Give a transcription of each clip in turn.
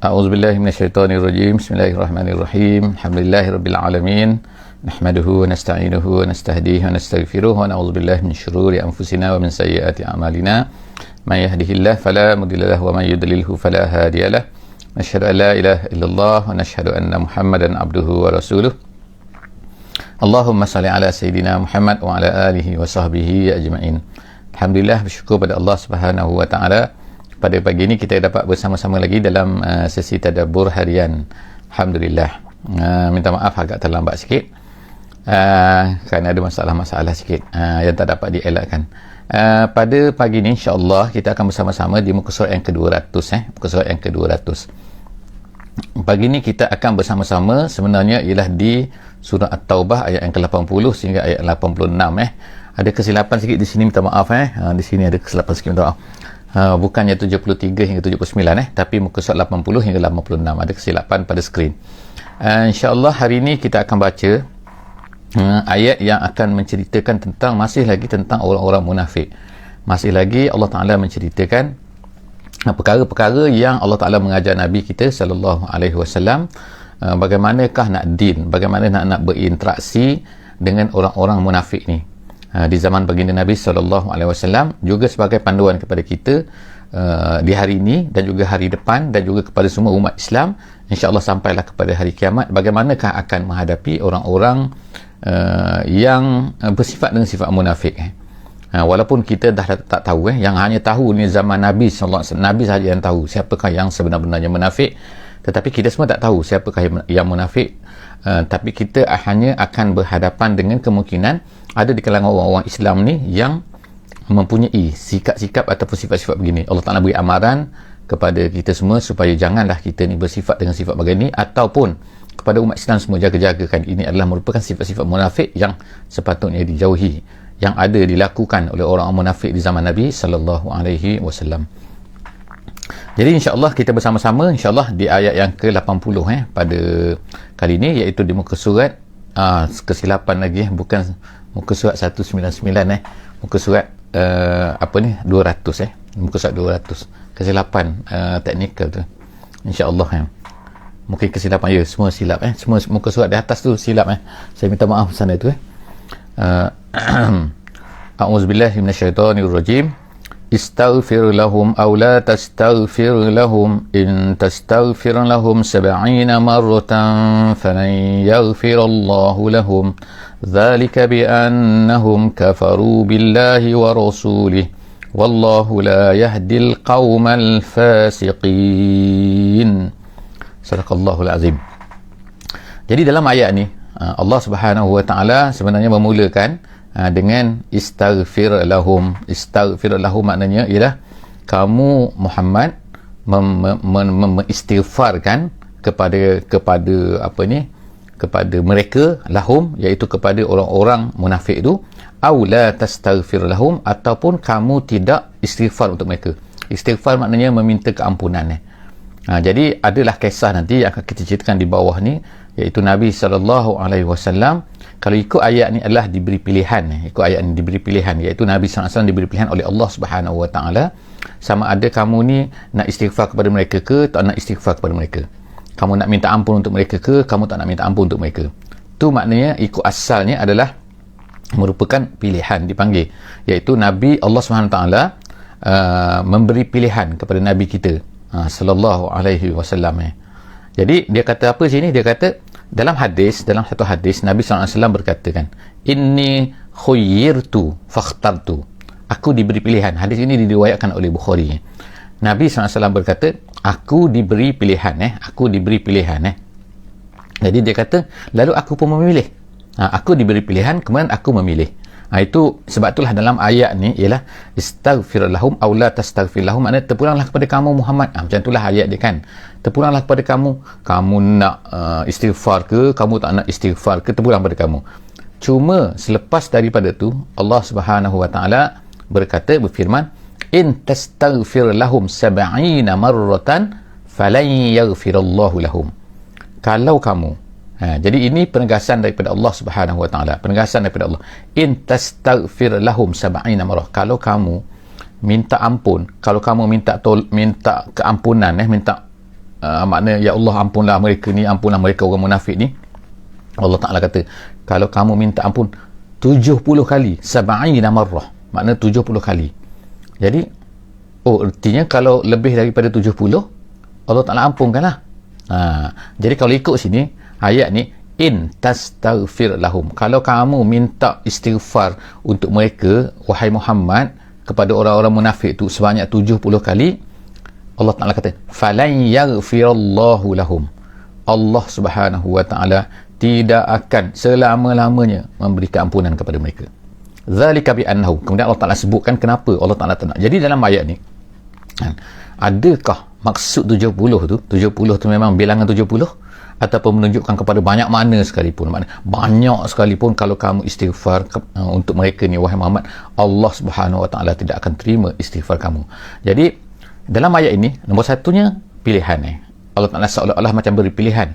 A'udzubillahi minasyaitonirrajim. Bismillahirrahmanirrahim. Alhamdulillahirabbil alamin. Nahmaduhu wa nasta'inuhu wa nastahdihi wa nastaghfiruh wa na'udzubillahi min syururi anfusina wa min sayyiati a'malina. May yahdihillahu fala mudilla lahu wa may yudlilhu fala hadiyalah. Nashhadu an la ilaha illallah wa nashhadu anna Muhammadan abduhu wa rasuluh. Allahumma salli ala sayyidina Muhammad wa ala alihi wa sahbihi ajma'in. Alhamdulillah, bersyukur pada Allah Subhanahu wa taala. Pada pagi ini kita dapat bersama-sama lagi dalam sesi tadabbur harian. Alhamdulillah. Minta maaf agak terlambat sikit kerana ada masalah-masalah sikit yang tak dapat dielakkan. Pada pagi ini insya-Allah kita akan bersama-sama di muka surat yang ke-200 muka surat yang ke-200. Pagi ini kita akan bersama-sama sebenarnya ialah di surah At-Taubah ayat yang ke-80 sehingga ayat 86 Ada kesilapan sikit di sini, minta maaf di sini ada kesilapan sikit, minta maaf. Bukannya 73 hingga 79 tapi muka surat 80 hingga 86 ada kesilapan pada skrin. InsyaAllah hari ini kita akan baca ayat yang akan menceritakan tentang, masih lagi tentang orang-orang munafik. Masih lagi Allah Ta'ala menceritakan perkara-perkara yang Allah Ta'ala mengajar Nabi kita sallallahu alaihi wasallam, bagaimanakah nak din, bagaimana nak berinteraksi dengan orang-orang munafik ni di zaman baginda Nabi SAW, juga sebagai panduan kepada kita di hari ini dan juga hari depan dan juga kepada semua umat Islam, insya-Allah sampailah kepada hari kiamat, bagaimanakah akan menghadapi orang-orang yang bersifat dengan sifat munafik. Walaupun kita dah tak tahu yang hanya tahu ni zaman Nabi SAW, Nabi sahaja yang tahu siapakah yang sebenar-benarnya munafik, tetapi kita semua tak tahu siapakah yang munafik. Tapi kita hanya akan berhadapan dengan kemungkinan ada di kalangan orang-orang Islam ni yang mempunyai sikap-sikap ataupun sifat-sifat begini. Allah Ta'ala beri amaran kepada kita semua supaya janganlah kita ni bersifat dengan sifat begini, ataupun kepada umat Islam semua jaga-jagakan. Ini adalah merupakan sifat-sifat munafik yang sepatutnya dijauhi, yang ada dilakukan oleh orang-orang munafik di zaman Nabi sallallahu alaihi wasallam. Jadi insya-Allah kita bersama-sama insya-Allah di ayat yang ke-80 pada kali ini, iaitu di muka surat kesilapan lagi, bukan muka surat 199 muka surat 200 muka surat 200, kesilapan teknikal tu insya-Allah mungkin kesilapan semua silap semua muka surat di atas tu silap saya minta maaf sana tu A'udzubillahi minasyaitonirrajim. Istaghfir lahum aw la tastaghfir lahum in tastaghfir lahum 70 marratan falan yaghfirallahu lahum dzalika bi annahum kafaru billahi wa rasulih wallahu la yahdil qaumal fasiqin. Sadaqallahul azim. Jadi dalam ayat ni Allah Subhanahu wa taala sebenarnya memulakan dengan istaghfir lahum. Istaghfir lahum maknanya ialah kamu Muhammad mengistighfarkan kepada kepada mereka, lahum iaitu kepada orang-orang munafik itu, aw la tastaghfir lahum, ataupun kamu tidak istighfar untuk mereka. Istighfar maknanya meminta keampunan. Jadi adalah kisah nanti yang akan kita ceritakan di bawah ni, iaitu Nabi SAW kalau ikut ayat ni adalah diberi pilihan. Ikut ayat ni diberi pilihan, iaitu Nabi SAW diberi pilihan oleh Allah Subhanahu Wa Taala, sama ada kamu ni nak istighfar kepada mereka ke tak nak istighfar kepada mereka, kamu nak minta ampun untuk mereka ke kamu tak nak minta ampun untuk mereka. Tu maknanya ikut asalnya adalah merupakan pilihan, dipanggil, iaitu Nabi Allah Subhanahu Wa Taala memberi pilihan kepada Nabi kita sallallahu alaihi wasallam. Jadi dia kata apa sini? Dia kata dalam satu hadis Nabi SAW berkata kan, inni khuyyirtu fakhtartu, aku diberi pilihan. Hadis ini diriwayatkan oleh Bukhari. Nabi SAW berkata aku diberi pilihan aku diberi pilihan jadi dia kata lalu aku pun memilih. Aku diberi pilihan kemudian aku memilih. Itu sebab itulah dalam ayat ni ialah istaghfir lahum aw la tastaghfir lahum, maknanya terpulanglah kepada kamu Muhammad. Macam itulah ayat dia kan, terpulanglah kepada kamu nak istighfar ke kamu tak nak istighfar ke, terpulang pada kamu. Cuma selepas daripada tu Allah Subhanahu Wa Taala berfirman, in tastaghfir lahum 70 marratan falan yaghfirallahu lahum. Kalau kamu jadi ini penegasan daripada Allah Subhanahu Wa Taala, penegasan daripada Allah. In tastaghfir lahum 70 marrah, kalau kamu minta ampun, kalau kamu minta keampunan minta makna ya Allah ampunlah mereka ni, ampunlah mereka orang munafik ni. Allah Ta'ala kata kalau kamu minta ampun 70 kali, 70 marrah, makna 70 kali. Jadi artinya kalau lebih daripada 70 Allah Ta'ala ampunkanlah. Jadi kalau ikut sini ayat ni, in tastaghfir lahum, kalau kamu minta istighfar untuk mereka wahai Muhammad kepada orang-orang munafik tu sebanyak 70 kali, Allah Ta'ala kata falan yaghfirallahu lahum, Allah Subhanahu wa Ta'ala tidak akan selama-lamanya memberikan ampunan kepada mereka. Zalika bi annahu, kemudian Allah Ta'ala sebutkan kenapa Allah Ta'ala tak nak. Jadi dalam ayat ni adakah maksud 70 tu, 70 tu memang bilangan 70 ataupun menunjukkan kepada banyak mana sekalipun, makna banyak sekalipun kalau kamu istighfar untuk mereka ni wahai Muhammad, Allah Subhanahu wa Ta'ala tidak akan terima istighfar kamu. Jadi dalam ayat ini nombor satunya pilihan. Allah Ta'ala seolah-olah macam beri pilihan.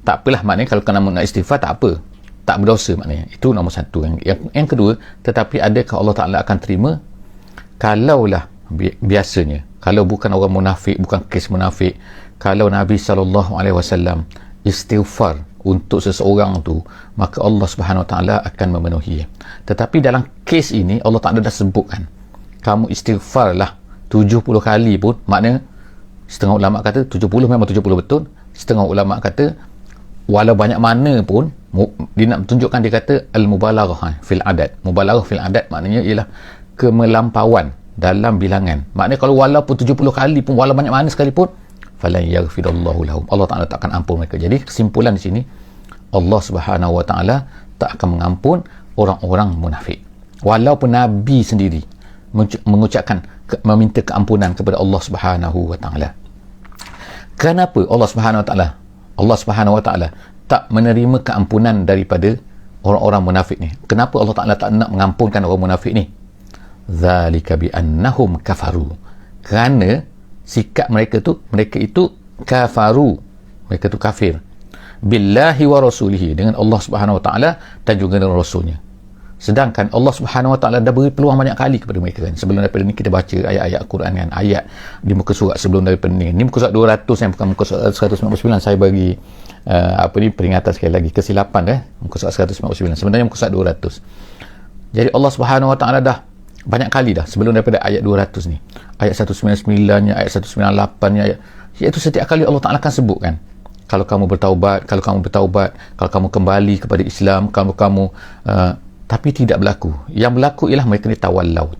Tak apalah, maknanya kalau kamu nak istighfar tak apa, tak berdosa, maknanya itu nombor satu. Yang kedua, tetapi adakah Allah Ta'ala akan terima kalaulah biasanya, kalau bukan orang munafik, bukan kes munafik, kalau Nabi SAW istighfar untuk seseorang tu, maka Allah Subhanahu Wa Ta'ala akan memenuhi. Tetapi dalam kes ini Allah Ta'ala dah sebutkan kamu istighfarlah 70 kali pun, makna setengah ulama kata 70 memang 70 betul, setengah ulama kata walau banyak mana pun, dia nak tunjukkan, dia kata al-mubalaghah fil adad. Mubalaghah fil adad maknanya ialah kemelampauan dalam bilangan. Maknanya kalau walaupun 70 kali pun, walau banyak mana sekalipun, falan yaghfirallahu lahum, Allah Ta'ala tak akan ampun mereka. Jadi kesimpulan di sini, Allah Subhanahu wa Ta'ala tak akan mengampun orang-orang munafik. Walaupun Nabi sendiri mengucapkan meminta keampunan kepada Allah Subhanahu wa Ta'ala. Kenapa Allah Subhanahu wa Ta'ala tak menerima keampunan daripada orang-orang munafik ni? Kenapa Allah Ta'ala tak nak mengampunkan orang munafik ni? Zalika bi annahum kafaru, kerana sikap mereka itu kafaru, mereka tu kafir billahi wa rasulihi, dengan Allah Subhanahu wa Ta'ala dan juga dengan rasulnya. Sedangkan Allah Subhanahu wa Ta'ala dah beri peluang banyak kali kepada mereka kan. Sebelum daripada ni kita baca ayat-ayat Quran kan, ayat di muka surat sebelum daripada ni muka surat 200 yang bukan muka surat 199. Saya bagi peringatan sekali lagi, kesilapan muka surat 199, sebenarnya muka surat 200. Jadi Allah Subhanahu wa Ta'ala dah banyak kali dah sebelum daripada ayat 200 ni, ayat 199-nya, ayat 198-nya, iaitu setiap kali Allah Ta'ala akan sebutkan kalau kamu bertaubat, kalau kamu kembali kepada Islam, kalau kamu tapi tidak berlaku. Yang berlaku ialah mereka ni tawallau,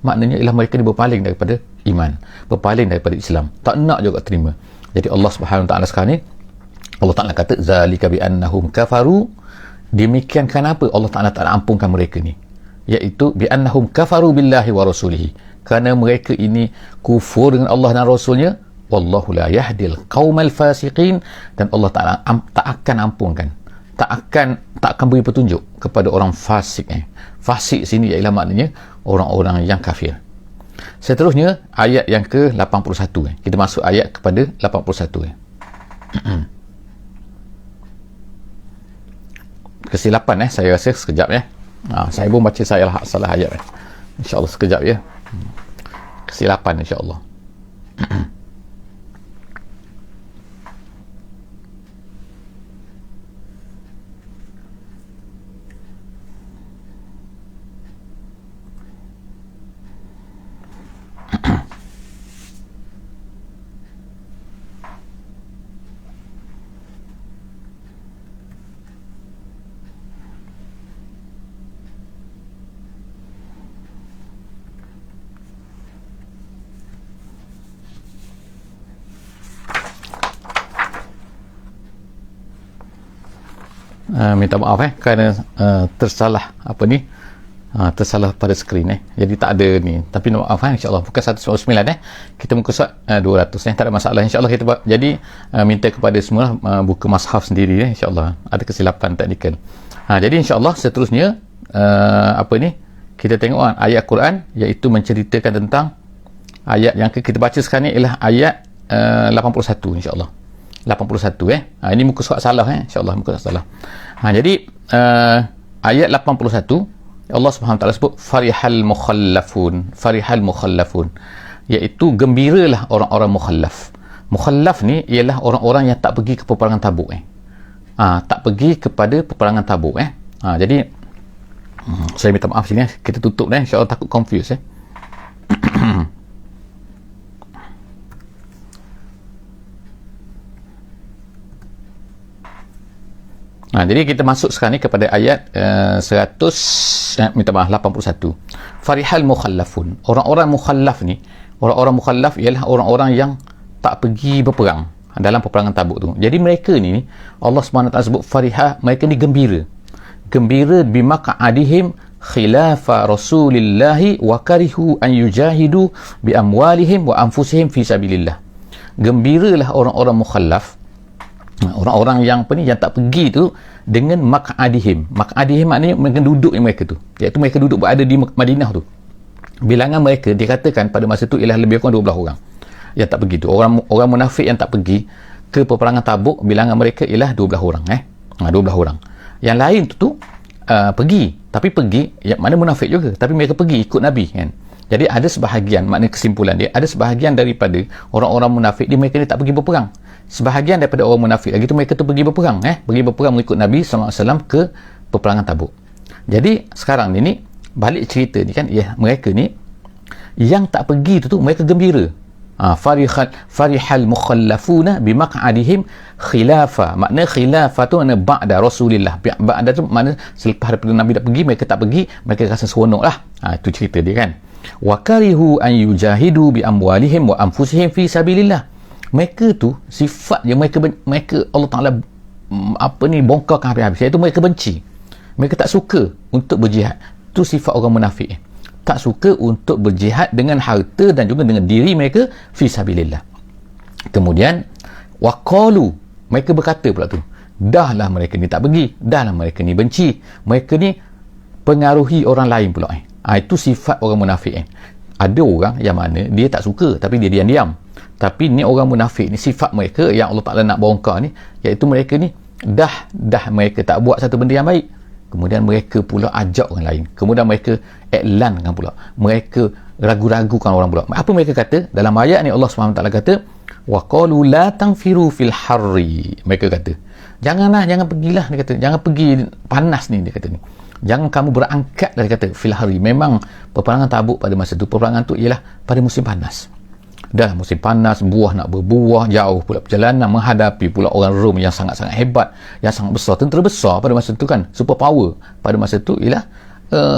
maknanya ialah mereka ni berpaling daripada iman, berpaling daripada Islam, tak nak juga terima. Jadi Allah Subhanahu wa Ta'ala sekarang ni, Allah Ta'ala kata zalika bi annahum kafaru, demikian kenapa Allah Ta'ala tak ampunkan mereka ni, iaitu bi annahum kafaru billahi wa rasulihi, kerana mereka ini kufur dengan Allah dan Rasulnya. Wallahu la yahdil qaumal fasiqin, dan Allah Ta'ala tak akan ampunkan, tak akan beri petunjuk kepada orang fasik. Fasik sini ialah maknanya orang-orang yang kafir. Seterusnya ayat yang ke-81. Kita masuk ayat kepada 81. Kesilapan saya rasa sekejap saya pun baca salah ayat InsyaAllah sekejap kesilapan insyaAllah. Minta maaf kerana tersalah tersalah pada skrin jadi tak ada ni, tapi maaf insyaAllah bukan 199 kita muka surat 200 tak ada masalah insyaAllah. Kita jadi minta kepada semua buka mushaf sendiri insyaAllah, ada kesilapan teknikal. Jadi insyaAllah seterusnya kita tengok ayat Quran, iaitu menceritakan tentang ayat yang kita baca sekarang ni ialah ayat 81 insyaAllah. 81 ini muka surat salah insyaAllah, muka surat salah. Jadi ayat 81 Allah Subhanahu Wa Taala sebut farihal mukhallafun, iaitu gembiralah orang-orang mukhallaf. Mukhallaf ni ialah orang-orang yang tak pergi ke peperangan Tabuk tak pergi kepada peperangan Tabuk jadi saya minta maaf sini kita tutup insya-Allah, takut confuse jadi kita masuk sekarang ni kepada ayat 81. Farihal mukhallafun. Orang-orang mukhallaf ni, orang-orang mukhallaf ialah orang-orang yang tak pergi berperang dalam peperangan Tabuk tu. Jadi mereka ni Allah SWT sebut farihah, mereka ni gembira. Gembira bimaq'adihim khilafa Rasulillahi wa karihu an yujahidu bi amwalihim wa anfusihim fi sabilillah. Gembiralah orang-orang mukhallaf, orang-orang yang yang tak pergi tu, dengan maq'adihim. Maq'adihim maknanya mereka duduk mereka tu, iaitu mereka duduk berada di Madinah tu. Bilangan mereka dikatakan pada masa tu ialah lebih kurang 12 orang yang tak pergi tu. Orang munafik yang tak pergi ke peperangan Tabuk, bilangan mereka ialah 12 orang 12 orang. Yang lain tu pergi, tapi pergi yang mana munafik juga, tapi mereka pergi ikut Nabi kan. Jadi ada sebahagian, maknanya kesimpulan dia, ada sebahagian daripada orang-orang munafik dia, mereka ni tak pergi berperang. Sebahagian daripada orang munafik lagi tu, mereka tu pergi berperang pergi berperang mengikut Nabi SAW ke peperangan Tabuk. Jadi sekarang ni balik cerita ni kan, mereka ni yang tak pergi tu mereka gembira. Farihal mukhallafuna bimaq'adihim khilafa. Makna khilafa tu makna ba'da Rasulillah. Ba'da tu makna selepas daripada Nabi dah pergi, mereka tak pergi, mereka rasa seronok lah. Itu cerita dia kan. Wa karihu an yujahidu bi amwalihim wa anfusihim fi sabilillah. Mereka tu sifatnya mereka Allah Ta'ala bongkarkan habis-habis, iaitu mereka benci, mereka tak suka untuk berjihad. Tu sifat orang munafik, tak suka untuk berjihad dengan harta dan juga dengan diri mereka fi sabilillah. Kemudian waqalu, mereka berkata pula tu, dahlah mereka ni tak pergi, dahlah mereka ni benci, mereka ni pengaruhi orang lain pula. Itu sifat orang munafik. Ada orang yang mana dia tak suka tapi dia diam-diam, tapi ni orang munafik ni, sifat mereka yang Allah Ta'ala nak bongkar ni, iaitu mereka ni dah mereka tak buat satu benda yang baik, kemudian mereka pula ajak orang lain, kemudian mereka iklankan pula, mereka ragu-ragukan orang pula. Apa mereka kata dalam ayat ni? Allah SWT kata wa qalu la tanfiru fil harri. Mereka kata jangan pergilah, dia kata jangan pergi panas ni, dia kata ni, jangan kamu berangkat, dia kata fil harri. Memang peperangan Tabuk pada masa tu, peperangan tu ialah pada musim panas. Dah musim panas, buah nak berbuah, jauh pula perjalanan, menghadapi pula orang Rom yang sangat-sangat hebat, yang sangat besar, tentera besar pada masa tu kan, super power pada masa tu ialah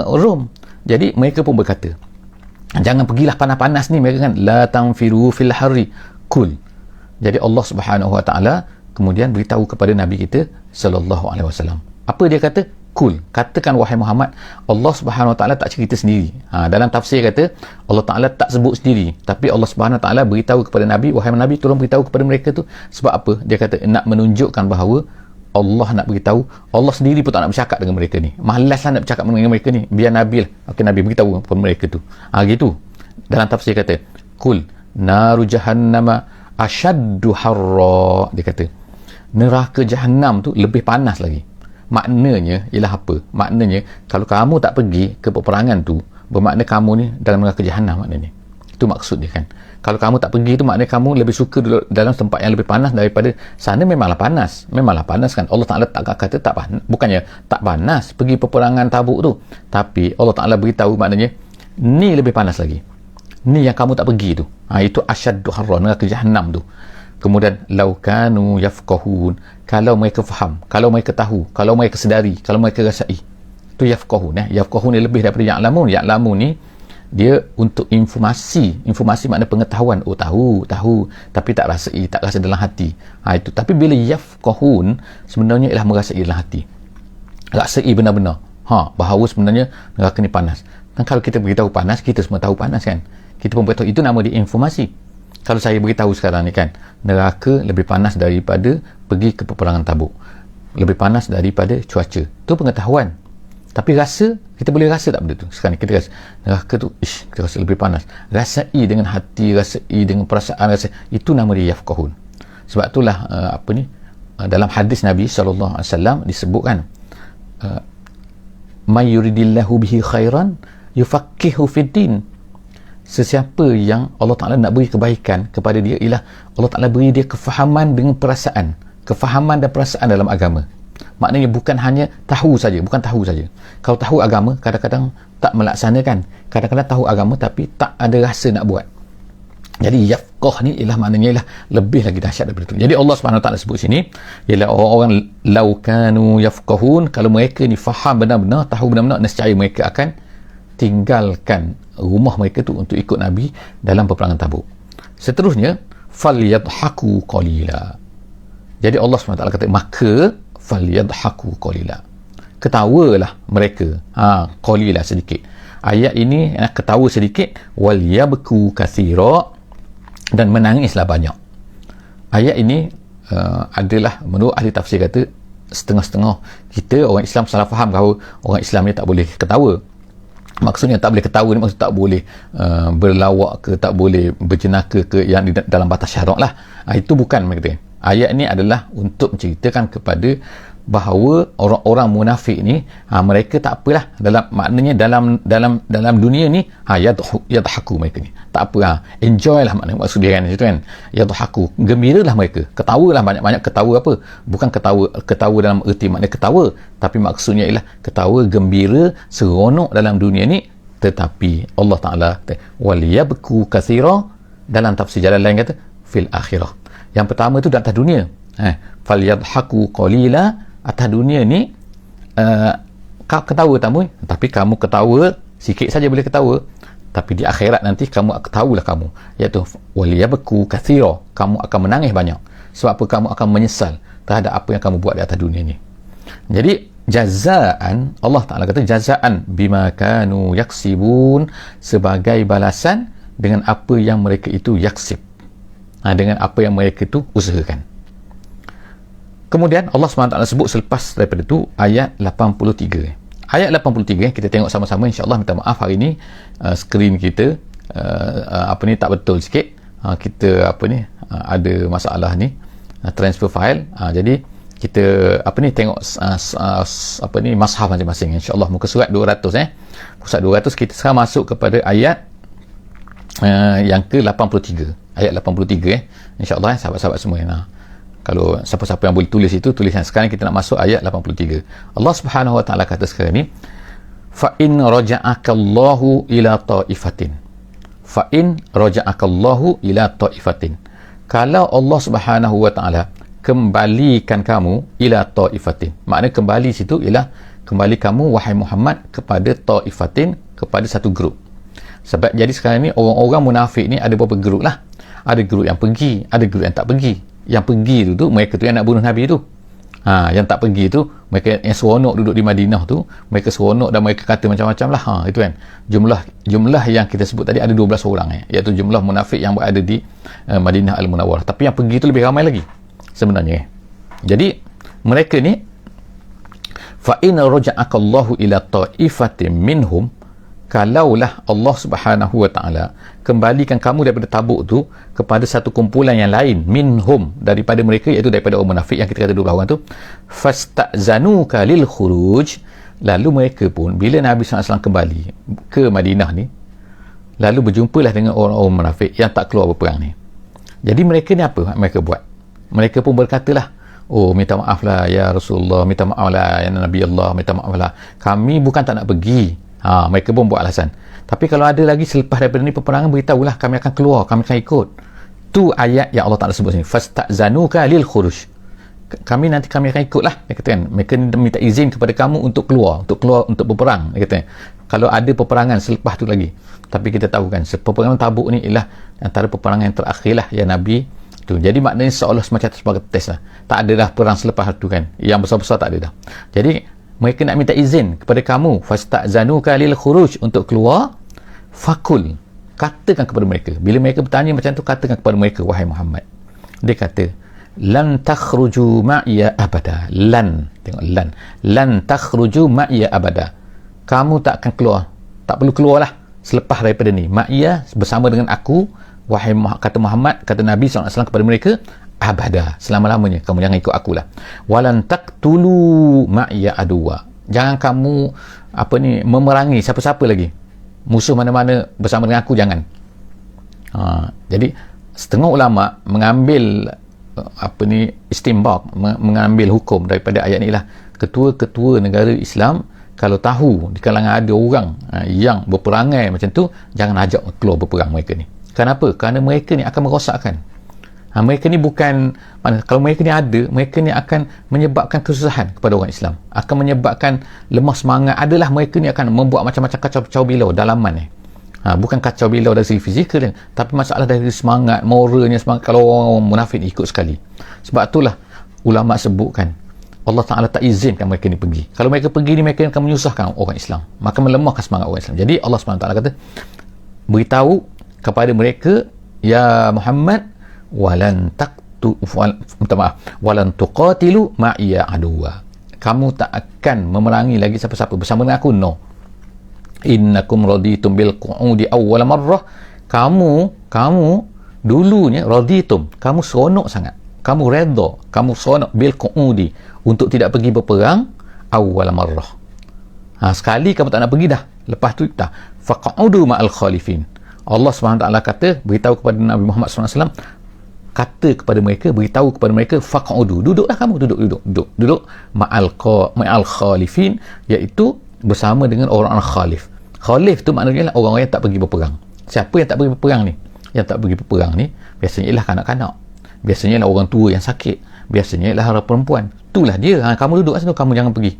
Rom. Jadi mereka pun berkata jangan pergilah panas-panas ni, mereka kan la tanfiru fil harri kul. Jadi Allah Subhanahu Wa Ta'ala kemudian beritahu kepada Nabi kita sallallahu alaihi wasallam. Apa dia kata? Kul, katakan wahai Muhammad, Allah Subhanahu Wa Ta'ala tak cerita sendiri. Dalam tafsir kata Allah Ta'ala tak sebut sendiri, tapi Allah Subhanahu Wa Ta'ala beritahu kepada Nabi, wahai Nabi tolong beritahu kepada mereka tu. Sebab apa? Dia kata nak menunjukkan bahawa Allah nak beritahu, Allah sendiri pun tak nak bercakap dengan mereka ni, malaslah nak bercakap dengan mereka ni, biar Nabi lah. Nabi beritahu kepada mereka tu. Gitu. Dalam tafsir kata kul naru jahannama asyaddu harra. Dia kata neraka Jahannam tu lebih panas lagi. Maknanya ialah apa? Maknanya kalau kamu tak pergi ke peperangan tu, bermakna kamu ni dalam neraka Jahannam, maknanya. Itu maksud dia kan. Kalau kamu tak pergi tu maknanya kamu lebih suka dalam tempat yang lebih panas daripada sana. Memanglah panas kan. Allah Ta'ala tak kata tak panas, bukannya tak panas pergi peperangan Tabuk tu, tapi Allah Ta'ala beritahu maknanya ni lebih panas lagi, ni yang kamu tak pergi tu. Itu asyaddu harra, neraka Jahannam tu. Kemudian laukanu yafqahun, kalau mereka faham, kalau mereka tahu, kalau mereka sedari, kalau mereka rasai. Itu yafqahun. Yafqahun ni lebih daripada ya'lamun. Ya'lamun ni dia untuk informasi makna pengetahuan. Tahu tapi tak rasai, tak rasa dalam hati. Itu. Tapi bila yafqahun sebenarnya ialah merasai dalam hati, rasai benar-benar bahawa sebenarnya neraka ni panas. Dan kalau kita beritahu panas, kita semua tahu panas kan, kita pun beritahu, itu nama dia informasi. Kalau saya beritahu sekarang ni kan, neraka lebih panas daripada pergi ke peperangan Tabuk, lebih panas daripada cuaca, itu pengetahuan. Tapi rasa, kita boleh rasa tak benda tu? Sekarang ni kita rasa neraka tu, kita rasa lebih panas, rasai dengan hati, rasai dengan perasaan, itu nama dia yafqahun. Sebab itulah dalam hadis Nabi SAW disebutkan may yuridillahu bihi khairan yufaqihu fid din. sesiapa yang Allah Ta'ala nak beri kebaikan kepada dia, ialah Allah Ta'ala beri dia kefahaman dengan perasaan, kefahaman dan perasaan dalam agama. Maknanya bukan hanya tahu saja, bukan tahu saja. Kalau tahu agama, kadang-kadang tak melaksanakan, kadang-kadang tahu agama tapi tak ada rasa nak buat. Jadi yafqah ni ialah maknanya ialah lebih lagi dahsyat daripada itu. Jadi Allah Subhanahu Wa Taala sebut sini ialah orang-orang lau kanu yafqahun, kalau mereka ni faham benar-benar, tahu benar-benar, nescaya mereka akan tinggalkan rumah mereka tu untuk ikut Nabi dalam peperangan Tabuk. Seterusnya, falyadhaku qalila. Jadi Allah SWT kata, maka falyadhaku qalila, ketawalah mereka, qalila, sedikit. Ayat ini ketawa sedikit, wal yabku kathira, dan menangislah banyak. Ayat ini adalah menurut ahli tafsir kata setengah-setengah. Kita orang Islam salah faham bahawa orang Islam ni tak boleh ketawa. Maksudnya tak boleh ketawa ni maksud tak boleh berlawak ke, tak boleh berjenaka ke, yang dalam batas syarak lah. Itu bukan mereka. Ayat ni adalah untuk menceritakan kepada bahawa orang-orang munafik ni, mereka tak apalah, dalam maknanya dalam dunia ni yadhaku mereka ni tak apa, enjoy lah, maknanya maksud dia kan, itu kan, yadhaku, gembiralah mereka, ketawalah, banyak-banyak ketawa. Apa, bukan ketawa dalam erti makna ketawa, tapi maksudnya ialah ketawa gembira seronok dalam dunia ni. Tetapi Allah Ta'ala wal yabku kathira, dalam tafsir jalan lain kata fil akhirah. Yang pertama tu di atas dunia, fal yadhaku qalila, atas dunia ni kau ketawa tamu, tapi kamu ketawa sikit saja boleh ketawa, tapi di akhirat nanti kamu ketahulah kamu, iaitu waliyabku kathira, kamu akan menangis banyak. Sebab apa? Kamu akan menyesal terhadap apa yang kamu buat di atas dunia ni. Jadi jazaan, Allah Ta'ala kata jazaan bima kanu yaksibun, sebagai balasan dengan apa yang mereka itu yaksib, dengan apa yang mereka itu usahakan. Kemudian Allah SWT sebut selepas daripada itu ayat 83. Ayat 83 kita tengok sama-sama, insya-Allah. Minta maaf hari ni skrin kita tak betul sikit. Kita ada masalah ni, transfer file. Jadi kita tengok mashaf masing-masing. Insya-Allah muka surat 200 Surat 200 kita sekarang masuk kepada ayat yang ke-83. Ayat 83 insya-Allah sahabat-sahabat semua. Kalau siapa-siapa yang boleh tulis itu, tuliskan. Sekarang kita nak masuk ayat 83. Allah Subhanahu Wa Taala kata sekarang ni, fa in raja'akallahu ila ta'ifatin, fa in raja'akallahu ila ta'ifatin, kalau Allah Subhanahu Wa Taala kembalikan kamu ila ta'ifatin, makna kembali situ ialah kembali kamu wahai Muhammad kepada ta'ifatin, kepada satu grup. Sebab jadi sekarang ni orang-orang munafik ni ada beberapa grup lah. Ada grup yang pergi, ada grup yang tak pergi. Yang pergi tu mereka tu yang nak bunuh Nabi tu. Yang tak pergi tu mereka yang seronok duduk di Madinah tu, mereka seronok dan mereka kata macam-macam lah. Itu kan jumlah yang kita sebut tadi ada 12 orang, iaitu jumlah munafik yang berada di Madinah Al-Munawwarah. Tapi yang pergi tu lebih ramai lagi sebenarnya. Jadi mereka ni, fa in raja'akallahu ila ta'ifatin minhum, kalaulah Allah Subhanahu Wa Taala kembalikan kamu daripada Tabuk tu kepada satu kumpulan yang lain, minhum, daripada mereka, iaitu daripada orang munafik yang kita kata 12 orang tu, fasta'zanuka lil khuruj, lalu mereka pun bila Nabi SAW kembali ke Madinah ni, lalu berjumpalah dengan orang-orang munafik yang tak keluar berperang ni. Jadi mereka ni apa mereka buat? Mereka pun berkatalah, oh minta maaf lah ya Rasulullah, minta maaf lah ya Nabi Allah, minta maaf lah, kami bukan tak nak pergi. Mereka pun buat alasan. Tapi kalau ada lagi selepas daripada ni peperangan, beritahulah, kami akan keluar, kami akan ikut. Tu ayat yang Allah Ta'ala sebut sini, fasta'zanuka lil khuruj, kami akan ikutlah. Dia kata kan, mereka minta izin kepada kamu untuk keluar untuk berperang. Dia kata, kalau ada peperangan selepas tu lagi. Tapi kita tahu kan, peperangan Tabuk ni ialah antara peperangan yang terakhir lah ya Nabi tu. Jadi maknanya seolah semacam sebagai tes lah. Tak ada dah perang selepas tu kan, yang besar-besar tak ada dah. Jadi mereka nak minta izin kepada kamu, fasta'zanuka lil khuruj, untuk keluar. Fakul, katakan kepada mereka, bila mereka bertanya macam tu, katakan kepada mereka, wahai Muhammad, dia kata, lan takhruju ma'iya abada. Tengok lan takhruju ma'iya abada, kamu tak akan keluar, tak perlu keluar lah selepas daripada ni, ma'iya, bersama dengan aku, wahai kata Muhammad, kata Nabi SAW kepada mereka, abada, selama-lamanya kamu jangan ikut akulah. Walan taqtulu ma'iya aduwa, jangan kamu memerangi siapa-siapa lagi musuh mana-mana bersama dengan aku, jangan. Jadi setengah ulama mengambil istinbat, mengambil hukum daripada ayat ni lah. Ketua-ketua negara Islam kalau tahu di kalangan ada orang yang berperangai macam tu, jangan ajak keluar berperang mereka ni. Kenapa? Kerana mereka ni akan merosakkan. Mereka ni bukan, kalau mereka ni ada, mereka ni akan menyebabkan kesusahan kepada orang Islam, akan menyebabkan lemah semangat. Adalah mereka ni akan membuat macam-macam kacau-kacau bilau dalaman ni. Bukan kacau bilau dari segi fizikal, tapi masalah dari semangat, moralnya, semangat. Kalau orang munafik ni ikut sekali. Sebab itulah ulama sebutkan Allah Ta'ala tak izinkan mereka ni pergi. Kalau mereka pergi ni, mereka akan menyusahkan orang Islam, maka melemahkan semangat orang Islam. Jadi Allah SWT kata, beritahu kepada mereka, ya Muhammad, walan tuqatilu ma'iya aduwa, kamu tak akan memerangi lagi siapa-siapa bersama dengan aku. No, innakum raditum bil qu'udi awwal marrah, kamu dulunya raditum, kamu seronok sangat, kamu redha, kamu seronok bil qu'udi, untuk tidak pergi berperang awwal marrah. Sekali kamu tak nak pergi dah, lepas tu dah faq'udu ma'al khalifin. Allah SWT kata, beritahu kepada Nabi Muhammad SAW, kata kepada mereka, beritahu kepada mereka, faq'udu, duduklah kamu, duduk ma'al khalifin, iaitu bersama dengan orang-orang khalif. Khalif tu maknanya orang-orang yang tak pergi berperang. Siapa yang tak pergi berperang ni? Yang tak pergi berperang ni biasanya ialah kanak-kanak, biasanya ialah orang tua yang sakit, biasanya ialah orang perempuan. Itulah dia. Kamu duduk kat situ, kamu jangan pergi.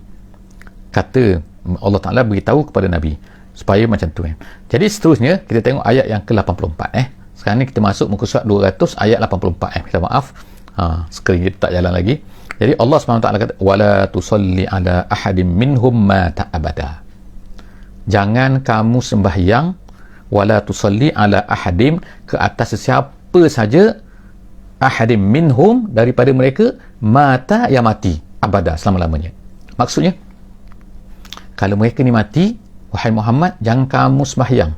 Kata Allah Ta'ala, beritahu kepada Nabi supaya macam tu. Jadi seterusnya kita tengok ayat yang ke-84. Sekarang ni kita masuk muka surat 200 ayat 84. Minta maaf, skrin kita tak jalan lagi. Jadi Allah SWT kata, wala tusalli ala ahadim minhum mata abada, jangan kamu sembahyang, wala tusalli ala ahadim, ke atas sesiapa saja, ahadim minhum, daripada mereka, mata, yang mati, abada, selama-lamanya. Maksudnya, kalau mereka ni mati, wahai Muhammad, jangan kamu sembahyang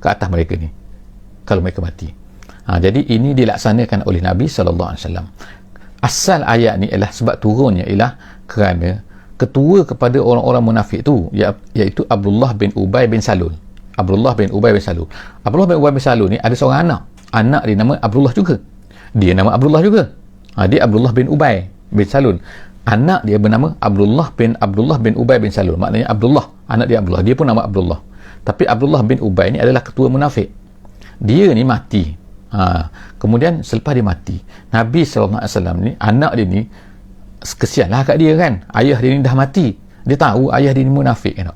ke atas mereka ni kalau mereka mati. Jadi ini dilaksanakan oleh Nabi SAW. Asal ayat ni ialah, sebab turunnya ialah kerana ketua kepada orang-orang munafik tu, iaitu Abdullah bin Ubay bin Salul. Abdullah bin Ubay bin Salul ni ada seorang anak dia nama Abdullah juga. Dia nama Abdullah juga. Dia Abdullah bin Ubay bin Salul. Anak dia bernama Abdullah bin Ubay bin Salul. Maknanya Abdullah, anak dia Abdullah, dia pun nama Abdullah. Tapi Abdullah bin Ubay ni adalah ketua munafik. Dia ni mati. Kemudian selepas dia mati, Nabi SAW ni, anak dia ni, kesianlah kat dia kan. Ayah dia ni dah mati. Dia tahu ayah dia ni munafik kan.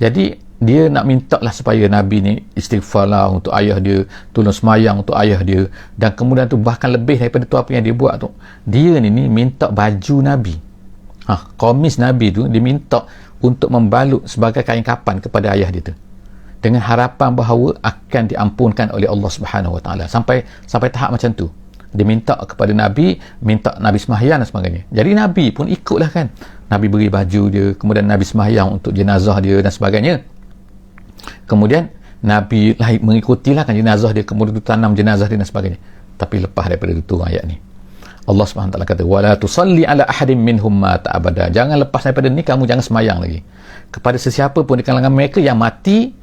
Jadi dia nak minta lah supaya Nabi ni istighfar lah untuk ayah dia, tolong semayang untuk ayah dia, dan kemudian tu bahkan lebih daripada tu apa yang dia buat tu, dia ni minta baju Nabi, komis Nabi tu dia minta untuk membalut sebagai kain kapan kepada ayah dia tu, dengan harapan bahawa akan diampunkan oleh Allah Subhanahu Wa Taala. Sampai tahap macam tu dia minta kepada Nabi, minta Nabi semahyang dan sebagainya. Jadi Nabi pun ikutlah kan, Nabi beri baju dia, kemudian Nabi semahyang untuk jenazah dia dan sebagainya. Kemudian Nabi mengikutilah kan jenazah dia, kemudian tanam jenazah dia dan sebagainya. Tapi lepas daripada itu ayat ni, Allah SWT kata, wala tusalli ala ahadim minhum mata abada, jangan lepas daripada ni kamu jangan semayang lagi kepada sesiapa pun di kalangan mereka yang mati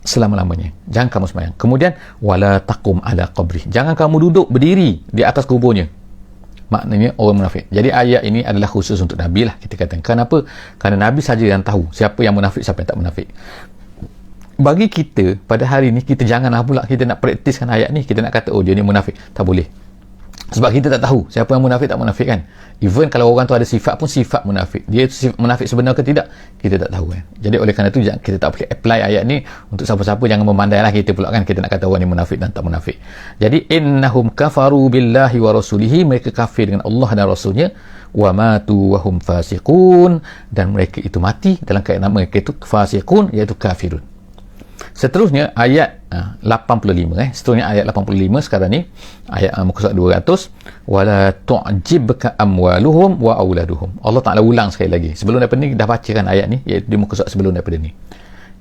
selama-lamanya, jangan kamu semayang. Kemudian wala taqum ala qabri, jangan kamu duduk berdiri di atas kuburnya. Maknanya orang munafik. Jadi ayat ini adalah khusus untuk Nabi lah, kita katakan. Kenapa? Kerana Nabi saja yang tahu siapa yang munafik, siapa yang tak munafik. Bagi kita pada hari ni, kita janganlah pula kita nak praktiskan ayat ni, kita nak kata dia ni munafik. Tak boleh. Sebab kita tak tahu siapa yang munafik tak munafik kan. Even kalau orang tu ada sifat pun sifat munafik, dia itu sifat munafik sebenar ke tidak, kita tak tahu kan. Jadi oleh kerana itu kita tak boleh apply ayat ni untuk siapa-siapa. Jangan memandai lah kita pula kan, kita nak kata orang ni munafik dan tak munafik. Jadi innahum kafaru billahi wa rasulihi, mereka kafir dengan Allah dan Rasulnya, wa matu wa hum fasiqun, dan mereka itu mati dalam keadaan mereka itu fasiqun, iaitu kafirun. Seterusnya ayat 85 seterusnya ayat 85 sekarang ni, ayat muka surat 200, wala tu'jibka amwaluhum wa auladuhum. Allah Ta'ala ulang sekali lagi. Sebelum daripada ni dah bacakan ayat ni, iaitu di muka surat sebelum daripada ni,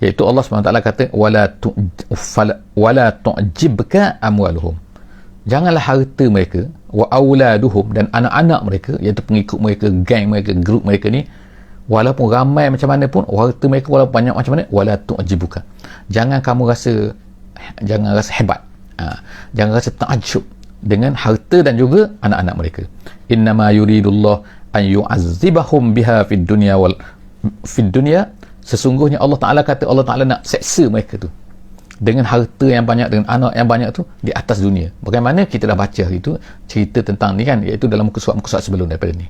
iaitu Allah SWT kata wala tu'jibka amwaluhum, janganlah harta mereka, wa auladuhum, dan anak-anak mereka, iaitu pengikut mereka, geng mereka, grup mereka ni, walaupun ramai macam mana pun, harta mereka walaupun banyak macam mana, wala tu'jibuka, jangan kamu rasa hebat, jangan rasa takjub dengan harta dan juga anak-anak mereka. Innama yuridullah an yu'azzibahum biha fid dunya, sesungguhnya Allah Ta'ala kata, Allah Ta'ala nak seksa mereka tu dengan harta yang banyak, dengan anak yang banyak tu di atas dunia. Bagaimana kita dah baca hari tu cerita tentang ni kan, iaitu dalam muka surat sebelum daripada ni.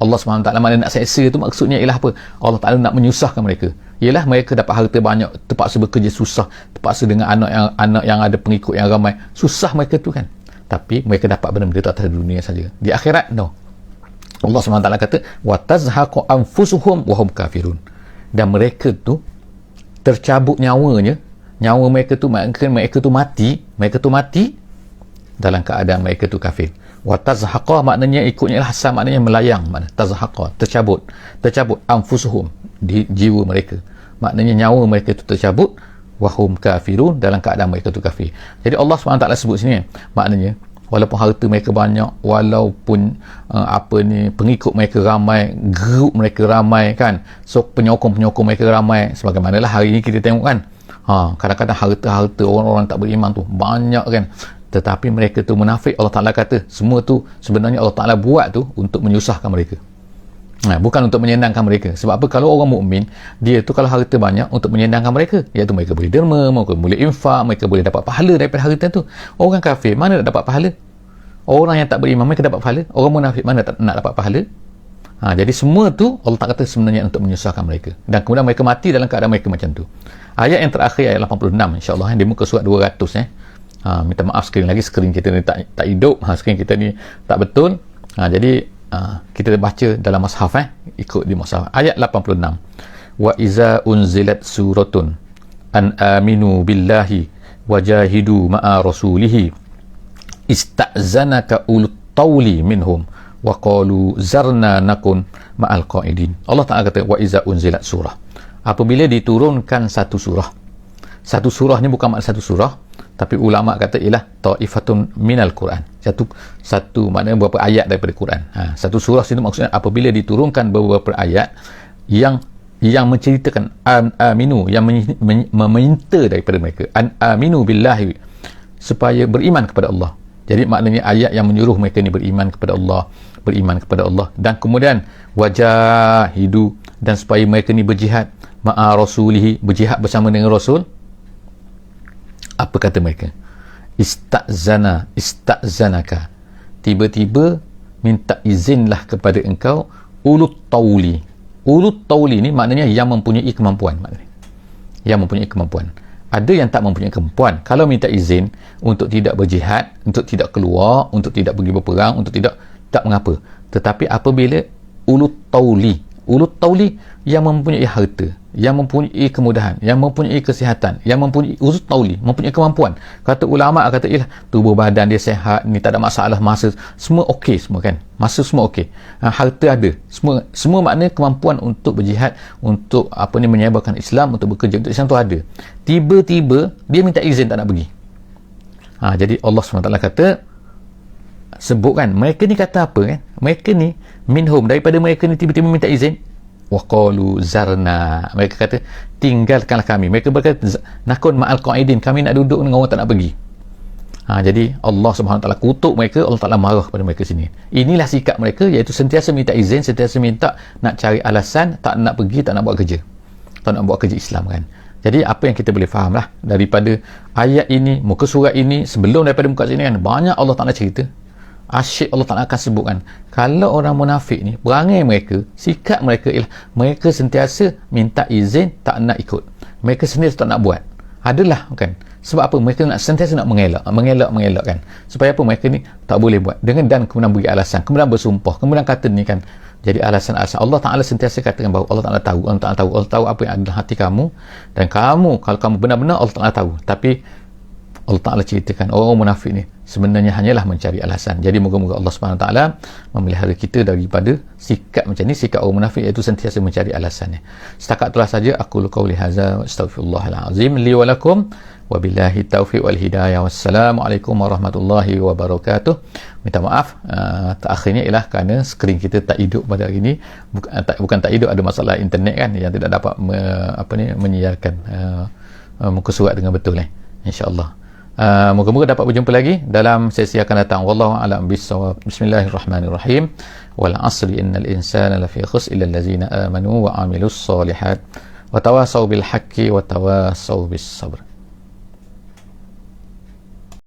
Allah SWT mana nak seksa tu maksudnya ialah apa? Allah Ta'ala nak menyusahkan mereka. Ialah mereka dapat harta banyak, terpaksa bekerja susah, terpaksa dengan anak yang ada pengikut yang ramai, susah mereka tu kan. Tapi mereka dapat benda-benda tu atas dunia saja. Di akhirat, no. Allah SWT kata, wa tazhaqu anfusuhum wa hum kafirun. Dan mereka tu tercabut nyawanya, nyawa mereka tu mati dalam keadaan mereka tu kafir. Wa tazhaqa maknanya ikutnya hasan, maknanya melayang, makna tazhaqa, tercabut anfusuhum, di jiwa mereka, maknanya nyawa mereka tu tercabut, wahum kafirun, dalam keadaan mereka tu kafir. Jadi Allah SWT sebut sini, maknanya walaupun harta mereka banyak, walaupun pengikut mereka ramai, grup mereka ramai kan, so penyokong mereka ramai, sebagaimanalah hari ini kita tengok kan, kadang-kadang harta orang-orang tak beriman tu banyak kan, tetapi mereka tu munafik. Allah Ta'ala kata semua tu sebenarnya Allah Ta'ala buat tu untuk menyusahkan mereka, bukan untuk menyenangkan mereka. Sebab apa? Kalau orang mukmin, dia tu kalau harta banyak untuk menyenangkan mereka, iaitu mereka boleh derma, mereka boleh infak, mereka boleh dapat pahala daripada harta tu. Orang kafir mana nak dapat pahala? Orang yang tak beriman mereka dapat pahala, orang munafik mana nak dapat pahala? Jadi semua tu Allah tak kata sebenarnya untuk menyusahkan mereka, dan kemudian mereka mati dalam keadaan mereka macam tu. Ayat yang terakhir, ayat 86 insyaAllah, di muka surat 200. Minta maaf sekali lagi, skrin kita ni tak hidup, skrin kita ni tak betul. Jadi kita baca dalam mushaf, ikut di mushaf. Ayat 86, wa iza unzilat suratun an aminu billahi wajahidu ma'a rasulihi ista'zanaka ulut tawli minhum wa qalu zarna nakun ma'al qaidin. Allah Ta'ala kata, wa iza unzilat surah, apabila diturunkan satu surah. Satu surah ni bukan makna satu surah, tapi ulama kata ialah ta'ifatun minal Quran, satu maknanya beberapa ayat daripada Quran. Satu surah sini maksudnya apabila diturunkan beberapa ayat yang menceritakan aminu, yang meminta daripada mereka aminu billahi, supaya beriman kepada Allah. Jadi maknanya ayat yang menyuruh mereka ni beriman kepada Allah, dan kemudian wajahidu, dan supaya mereka ni berjihad ma'a rasulihi, berjihad bersama dengan Rasul. Apa kata mereka? Ista'zanaka, tiba-tiba minta izinlah kepada engkau, ulut tawli. Ulut tawli ni maknanya yang mempunyai kemampuan, maknanya yang mempunyai kemampuan. Ada yang tak mempunyai kemampuan, kalau minta izin untuk tidak berjihad, untuk tidak keluar, untuk tidak pergi berperang, untuk tidak mengapa. Tetapi apabila ulut tawli yang mempunyai harta, yang mempunyai kemudahan, yang mempunyai kesihatan, yang mempunyai ulut tawli, mempunyai kemampuan, kata ulama kata ialah tubuh badan dia sihat, ni tak ada masalah, masa semua okey, semua kan, masa semua okey, harta ada, semua makna kemampuan untuk berjihad, untuk menyebarkan Islam, untuk bekerja untuk Islam tu ada. Tiba-tiba dia minta izin tak nak pergi. Jadi Allah SWT kata, sebutkan mereka ni kata apa kan, mereka ni minhum, daripada mereka ni tiba-tiba minta izin, wa qalu zarna, mereka kata tinggalkanlah kami, mereka berkata nakun ma'al qaidin, kami nak duduk dengan orang tak nak pergi. Jadi Allah SWT kutuk mereka, Allah Ta'ala marah pada mereka sini. Inilah sikap mereka, iaitu sentiasa minta izin, sentiasa minta nak cari alasan, tak nak pergi, tak nak buat kerja, tak nak buat kerja Islam kan. Jadi apa yang kita boleh faham lah daripada ayat ini, muka surat ini, sebelum daripada muka sini kan, banyak Allah Ta'ala cerita. Asyik Allah Ta'ala akan sebutkan, kalau orang munafik ni, perangai mereka, sikap mereka ialah mereka sentiasa minta izin, tak nak ikut, mereka sentiasa tak nak buat. Adalah kan, sebab apa? Mereka nak sentiasa nak mengelak kan, supaya apa? Mereka ni tak boleh buat, dan kemudian beri alasan, kemudian bersumpah, kemudian kata ni kan. Jadi alasan-alasan Allah Ta'ala sentiasa katakan bahawa Allah Ta'ala tahu apa yang ada dalam hati kamu, dan kamu, kalau kamu benar-benar, Allah Ta'ala tahu. Tapi Allah Ta'ala ceritakan orang munafik ni sebenarnya hanyalah mencari alasan. Jadi moga-moga Allah SWT memelihara kita daripada sikap macam ni, sikap orang munafik, iaitu sentiasa mencari alasannya. Setakat itulah saja aku qauli hadza, astaghfirullahalazim li wa lakum, Wabillahi taufiq wal hidayah. Wassalamualaikum warahmatullahi wabarakatuh. Minta maaf terakhirnya ialah kerana skrin kita tak hidup pada hari ini. Bukan tak hidup, ada masalah internet kan yang tidak dapat menyiarkan muka surat dengan betul insya-Allah. Moga-moga dapat berjumpa lagi dalam sesi akan datang. Wallahu a'lam bissawab. Bismillahirrahmanirrahim. Wal 'asri innal insana lafi khusr illa allazina amanu wa 'amilus solihat wa tawassaw bil haqqi wa tawassaw bis sabr.